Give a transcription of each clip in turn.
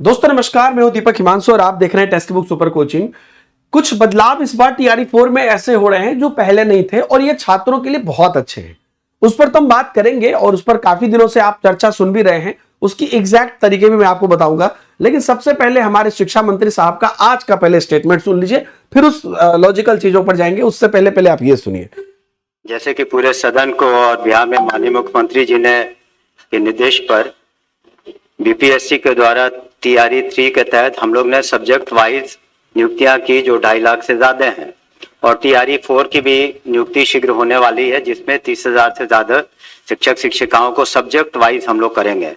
दोस्तों नमस्कार, मैं हूं दीपक हिमांशु और आप देख रहे हैं टेक्स्ट बुक सुपर कोचिंग। कुछ बदलाव इस बार टीआरई 4 में ऐसे हो रहे हैं जो पहले नहीं थे और ये छात्रों के लिए बहुत अच्छे हैं। उस पर तो हम बात करेंगे और उस पर काफी दिनों से आप चर्चा सुन भी रहे हैं। उसकी एग्जैक्ट तरीके भी मैं आपको बताऊंगा, लेकिन सबसे पहले हमारे शिक्षा मंत्री साहब का आज का पहले स्टेटमेंट सुन लीजिए, फिर उस लॉजिकल चीजों पर जाएंगे। उससे पहले आप ये सुनिए। जैसे कि पूरे सदन को और बिहार में माननीय मुख्यमंत्री जी ने के निर्देश पर बीपीएससी के द्वारा टीआरई 3 के तहत हम लोग ने सब्जेक्ट वाइज नियुक्तियां की जो 2.5 लाख से ज्यादा हैं, और टीआरई 4 की भी नियुक्ति शीघ्र होने वाली है जिसमें 30,000 से ज्यादा शिक्षक शिक्षिकाओं को सब्जेक्ट वाइज हम लोग करेंगे।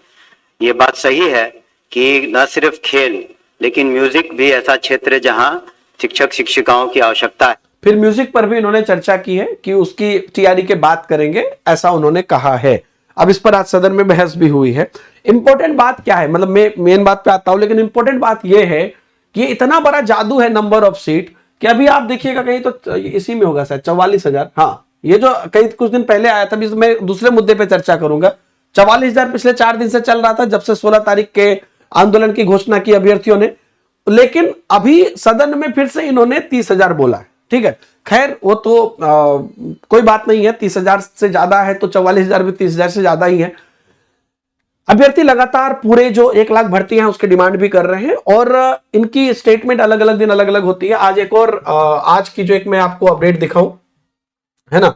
ये बात सही है कि न सिर्फ खेल लेकिन म्यूजिक भी ऐसा क्षेत्र है जहाँ शिक्षक शिक्षिकाओं की आवश्यकता है। फिर म्यूजिक पर भी इन्होंने चर्चा की है कि उसकी टीआरई के बात करेंगे, ऐसा उन्होंने कहा है। अब इस पर आज सदन में बहस भी हुई है। इंपॉर्टेंट बात क्या है, मतलब मैं मेन बात पे आता हूं, लेकिन इंपॉर्टेंट बात यह है कि ये इतना बड़ा जादू है नंबर ऑफ सीट कि अभी आप देखिएगा कहीं तो इसी में होगा शायद 44,000। हाँ, ये जो कई कुछ दिन पहले आया था, मैं दूसरे मुद्दे पे चर्चा करूंगा। 44,000 पिछले 4 दिन से चल रहा था, जब से 16 तारीख के आंदोलन की घोषणा की अभ्यर्थियों ने। लेकिन अभी सदन में फिर से इन्होंने 30,000 बोला है। ठीक है, खैर वो तो कोई बात नहीं है। 30,000 से ज्यादा है तो 44,000 भी 30,000 से ज्यादा ही है। अभ्यर्थी लगातार पूरे जो 1 लाख भर्ती हैं उसकी डिमांड भी कर रहे हैं और इनकी स्टेटमेंट अलग अलग दिन अलग अलग होती है। आज एक और आज की जो एक मैं आपको अपडेट दिखाऊं, है ना,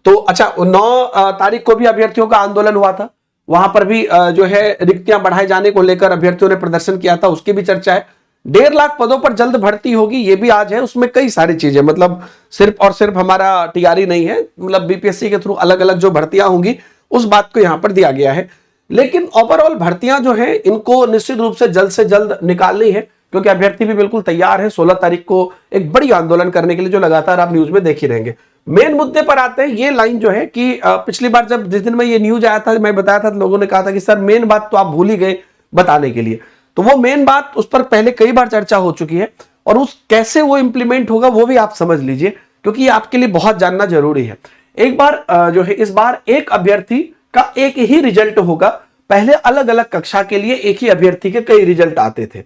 तो अच्छा 9 तारीख को भी अभ्यर्थियों का आंदोलन हुआ था। वहां पर भी जो है रिक्तियां बढ़ाए जाने को लेकर अभ्यर्थियों ने प्रदर्शन किया था, उसकी भी चर्चा है। 1.5 लाख पदों पर जल्द भर्ती होगी, ये भी आज है। उसमें कई सारी चीजें, मतलब सिर्फ और सिर्फ हमारा टीआरई नहीं है, मतलब बीपीएससी के थ्रू अलग अलग जो भर्तियां होंगी उस बात को यहां पर दिया गया है। लेकिन ओवरऑल भर्तियां जो है इनको निश्चित रूप से जल्द निकालनी है, क्योंकि अभ्यर्थी भी बिल्कुल तैयार है 16 तारीख को एक बड़ी आंदोलन करने के लिए, जो लगातार आप न्यूज में देख ही रहेंगे। मेन मुद्दे पर आते हैं। ये लाइन जो है कि पिछली बार जब जिस दिन में ये न्यूज आया था, मैं बताया था, लोगों ने कहा था कि सर मेन बात तो आप भूल ही गए बताने के लिए। तो वो मेन बात, उस पर पहले कई बार चर्चा हो चुकी है और उस कैसे वो इंप्लीमेंट होगा वो भी आप समझ लीजिए, क्योंकि ये आपके लिए बहुत जानना जरूरी है। एक बार जो है इस बार एक अभ्यर्थी का एक ही रिजल्ट होगा। पहले अलग अलग कक्षा के लिए एक ही अभ्यर्थी के कई रिजल्ट आते थे।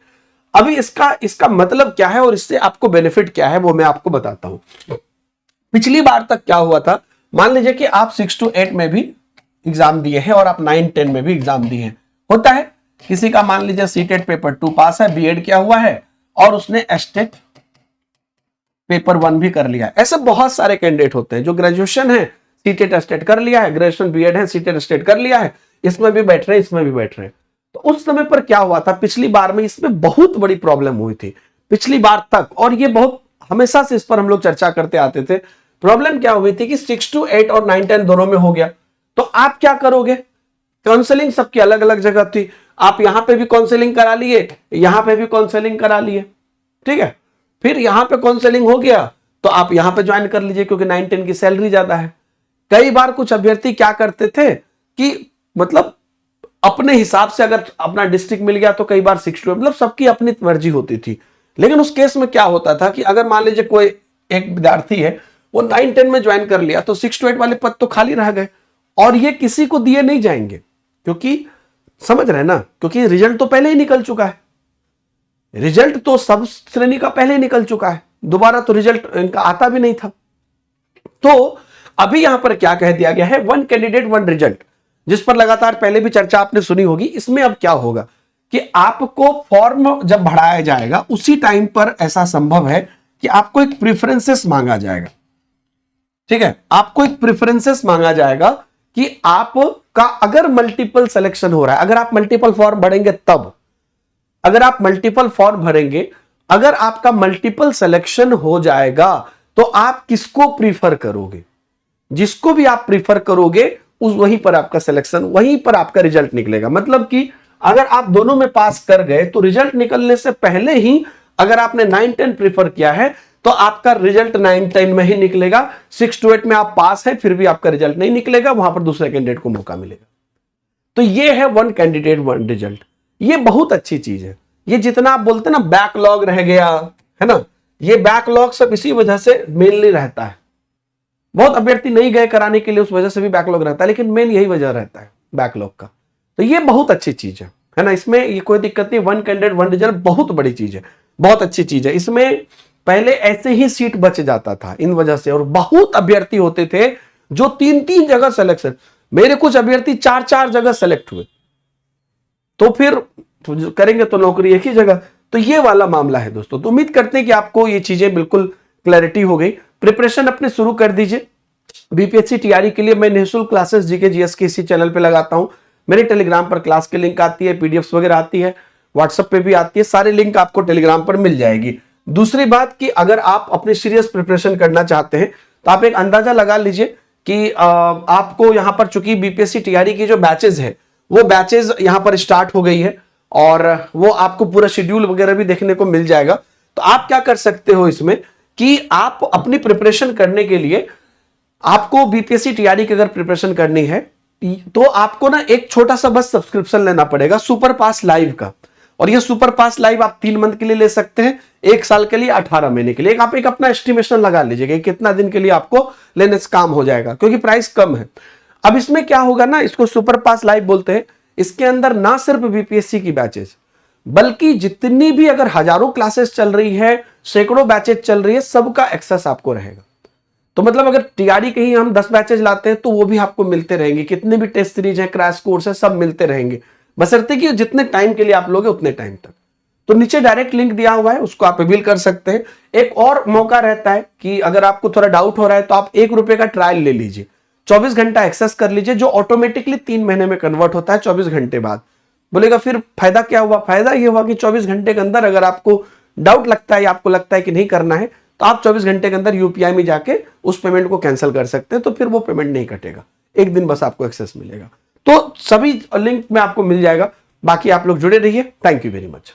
अभी इसका मतलब क्या है और इससे आपको बेनिफिट क्या है वो मैं आपको बताता हूं। पिछली बार तक क्या हुआ था, मान लीजिए कि आप 6 to 8 में भी एग्जाम दिए हैं और आप 9-10 में भी एग्जाम दिए हैं। होता है किसी का, मान लीजिए सीटेट पेपर 2 पास है, बीएड किया हुआ है और उसने एस्टेट पेपर 1 भी कर लिया है। ऐसे बहुत सारे कैंडिडेट होते हैं जो ग्रेजुएशन है, सीटेट एस्टेट कर लिया है, ग्रेजुएशन बीएड है, सीटेट एस्टेट कर लिया है, इसमें भी बैठ रहे हैं, इसमें भी बैठ रहे हैं। तो उस समय पर क्या हुआ था, पिछली बार में इसमें बहुत बड़ी प्रॉब्लम हुई थी पिछली बार तक, और ये बहुत हमेशा से इस पर हम लोग चर्चा करते आते थे। प्रॉब्लम क्या हुई थी कि 6 to 8 और 9-10 दोनों में हो गया, तो आप क्या करोगे। काउंसलिंग सबकी अलग अलग जगह थी, आप यहां पे भी काउंसलिंग करा लिए, यहां पे भी काउंसलिंग करा लिए, ठीक है। फिर यहां पे काउंसलिंग हो गया तो आप यहां पे ज्वाइन कर लीजिए, क्योंकि 9-10 की सैलरी ज्यादा है। कई बार कुछ अभ्यर्थी क्या करते थे कि मतलब अपने हिसाब से, अगर अपना डिस्ट्रिक्ट मिल गया तो कई बार 6 to 8, मतलब सबकी अपनी मर्जी होती थी। लेकिन उस केस में क्या होता था कि अगर मान लीजिए कोई एक विद्यार्थी है वो 9-10 में ज्वाइन कर लिया तो 6 to 8 वाले पद तो खाली रह गए और ये किसी को दिए नहीं जाएंगे, क्योंकि समझ रहे ना, क्योंकि रिजल्ट तो पहले ही निकल चुका है। रिजल्ट तो सब श्रेणी का पहले ही निकल चुका है, दोबारा तो रिजल्ट इनका आता भी नहीं था। तो अभी यहां पर क्या कह दिया गया है, 1 कैंडिडेट 1 रिजल्ट, जिस पर लगातार पहले भी चर्चा आपने सुनी होगी। इसमें अब क्या होगा कि आपको फॉर्म जब भराया जाएगा उसी टाइम पर ऐसा संभव है कि आपको एक प्रेफरेंसेस मांगा जाएगा। ठीक है, आपको एक प्रेफरेंसेस मांगा जाएगा कि आपका अगर मल्टीपल सिलेक्शन हो रहा है, अगर आप मल्टीपल फॉर्म भरेंगे तब, अगर आप मल्टीपल फॉर्म भरेंगे, अगर आपका मल्टीपल सिलेक्शन हो जाएगा तो आप किसको प्रीफर करोगे। जिसको भी आप प्रीफर करोगे उस वहीं पर आपका सिलेक्शन, वहीं पर आपका रिजल्ट निकलेगा। मतलब कि अगर आप दोनों में पास कर गए तो रिजल्ट निकलने से पहले ही अगर आपने 9-10 प्रीफर किया है तो आपका रिजल्ट 9-10 में ही निकलेगा। 6 to 8 में आप पास है फिर भी आपका रिजल्ट नहीं निकलेगा, वहां पर दूसरे कैंडिडेट को मौका मिलेगा। तो ये है 1 कैंडिडेट 1 रिजल्ट। ये बहुत अच्छी चीज है। ये जितना आप बोलते ना बैकलॉग रह गया है ना, ये बैकलॉग सब इसी वजह से मेनली रहता है। बहुत अभ्यर्थी नहीं गए कराने के लिए, उस वजह से भी बैकलॉग रहता है, लेकिन मेन यही वजह रहता है बैकलॉग का। तो ये बहुत अच्छी चीज है है ना। इसमें ये कोई दिक्कत नहीं, 1 कैंडिडेट 1 रिजल्ट बहुत बड़ी चीज है, बहुत अच्छी चीज है। इसमें पहले ऐसे ही सीट बच जाता था इन वजह से, और बहुत अभ्यर्थी होते थे जो 3-3 जगह सिलेक्शन, मेरे कुछ अभ्यर्थी 4-4 जगह सेलेक्ट हुए, तो फिर करेंगे तो नौकरी एक ही जगह। तो ये वाला मामला है दोस्तों। तो उम्मीद करते हैं कि आपको ये चीजें बिल्कुल क्लैरिटी हो गई। प्रिपरेशन अपने शुरू कर दीजिए। बीपीएससी टीआरई के लिए मैं निःशुल्क क्लासेस जीके जीएस के इसी चैनल पे लगाता हूं। मेरे टेलीग्राम पर क्लास की लिंक आती है, पीडीएफ्स वगैरह आती है, व्हाट्सएप पे भी आती है, सारे लिंक आपको टेलीग्राम पर मिल जाएगी। दूसरी बात कि अगर आप अपनी सीरियस प्रिपरेशन करना चाहते हैं तो आप एक अंदाजा लगा लीजिए कि आपको यहां पर चूंकि बीपीएससी टीआरई की जो बैचेज है वो बैचेज यहां पर स्टार्ट हो गई है, और वो आपको पूरा शेड्यूल वगैरह भी देखने को मिल जाएगा। तो आप क्या कर सकते हो इसमें कि आप अपनी प्रिपरेशन करने के लिए, आपको बीपीएससी टीआरई की अगर प्रिपरेशन करनी है तो आपको ना एक छोटा सा बस सब्सक्रिप्शन लेना पड़ेगा सुपर पास लाइव का। और ये सुपर पास लाइव आप 3 मंथ के लिए ले सकते हैं, 1 साल के लिए, 18 महीने के लिए। आप एक अपना एस्टिमेशन लगा लीजिएगा कितना दिन के लिए आपको लेने से काम हो जाएगा, क्योंकि प्राइस कम है। अब इसमें क्या होगा ना, इसको सुपर पास लाइव बोलते हैं। इसके अंदर ना सिर्फ बीपीएससी की बैचेस, बल्कि जितनी भी अगर हजारों क्लासेस चल रही है, सैकड़ों बैचेस चल रही है, सबका एक्सेस आपको रहेगा। तो मतलब अगर टीआरई के ही हम 10 बैचेज लाते हैं तो वो भी आपको मिलते रहेंगे, कितने भी टेस्ट सीरीज है, क्रैश कोर्स है, सब मिलते रहेंगे, बशर्ते कि जितने टाइम के लिए आप लोगे उतने टाइम तक। तो नीचे डायरेक्ट लिंक दिया हुआ है, उसको आप अवेल कर सकते हैं। एक और मौका रहता है कि अगर आपको थोड़ा डाउट हो रहा है तो आप 1 रुपए का ट्रायल ले लीजिए, 24 घंटा एक्सेस कर लीजिए, जो ऑटोमेटिकली 3 महीने में कन्वर्ट होता है 24 घंटे बाद। बोलेगा फिर फायदा क्या हुआ? फायदा ये हुआ कि 24 घंटे के अंदर अगर आपको डाउट लगता है या आपको लगता है कि नहीं करना है, तो आप 24 घंटे के अंदर यूपीआई में जाके उस पेमेंट को कैंसिल कर सकते हैं, तो फिर वो पेमेंट नहीं कटेगा, 1 दिन बस आपको एक्सेस मिलेगा। तो सभी लिंक में आपको मिल जाएगा। बाकी आप लोग जुड़े रहिए। Thank you very much.